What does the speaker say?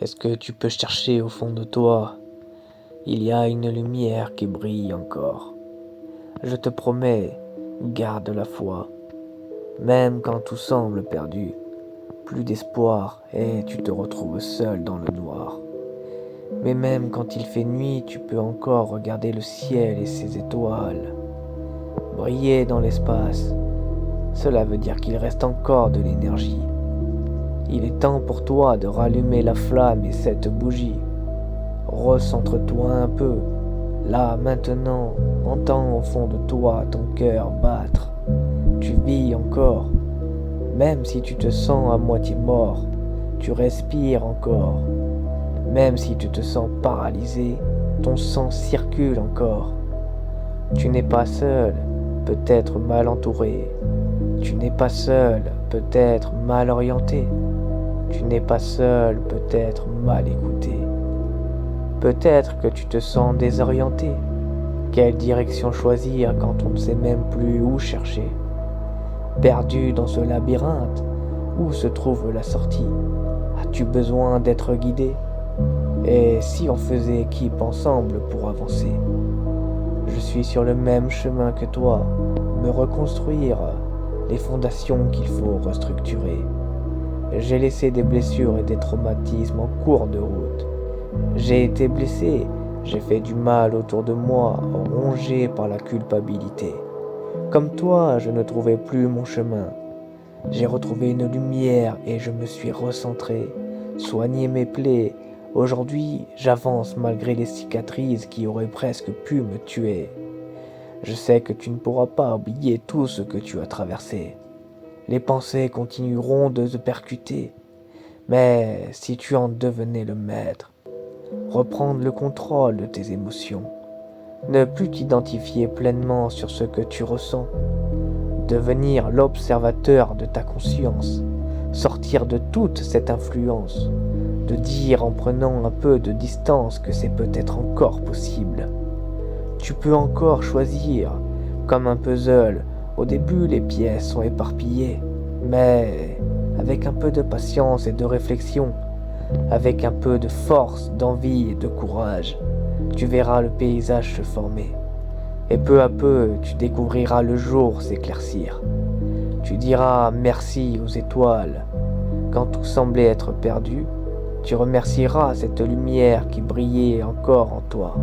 Est-ce que tu peux chercher au fond de toi? Il y a une lumière qui brille encore. Je te promets, garde la foi. Même quand tout semble perdu, plus d'espoir et tu te retrouves seul dans le noir. Mais même quand il fait nuit, tu peux encore regarder le ciel et ses étoiles. Briller dans l'espace, cela veut dire qu'il reste encore de l'énergie. Il est temps pour toi de rallumer la flamme et cette bougie. Recentre-toi un peu. Là, maintenant, entends au fond de toi ton cœur battre. Tu vis encore. Même si tu te sens à moitié mort, tu respires encore. Même si tu te sens paralysé, ton sang circule encore. Tu n'es pas seul, peut-être mal entouré. Tu n'es pas seul, peut-être mal orienté. Tu n'es pas seul, peut-être mal écouté. Peut-être que tu te sens désorienté. Quelle direction choisir quand on ne sait même plus où chercher? Perdu dans ce labyrinthe, où se trouve la sortie? As-tu besoin d'être guidé? Et si on faisait équipe ensemble pour avancer? Je suis sur le même chemin que toi, me reconstruire les fondations qu'il faut restructurer. J'ai laissé des blessures et des traumatismes en cours de route. J'ai été blessé, j'ai fait du mal autour de moi, rongé par la culpabilité. Comme toi, je ne trouvais plus mon chemin. J'ai retrouvé une lumière et je me suis recentré, soigné mes plaies. Aujourd'hui, j'avance malgré les cicatrices qui auraient presque pu me tuer. Je sais que tu ne pourras pas oublier tout ce que tu as traversé. Les pensées continueront de te percuter. Mais si tu en devenais le maître, reprendre le contrôle de tes émotions, ne plus t'identifier pleinement sur ce que tu ressens, devenir l'observateur de ta conscience, sortir de toute cette influence, de dire en prenant un peu de distance que c'est peut-être encore possible. Tu peux encore choisir, comme un puzzle. Au début, les pièces sont éparpillées, mais avec un peu de patience et de réflexion, avec un peu de force, d'envie et de courage, tu verras le paysage se former. Et peu à peu, tu découvriras le jour s'éclaircir. Tu diras merci aux étoiles. Quand tout semblait être perdu, tu remercieras cette lumière qui brillait encore en toi.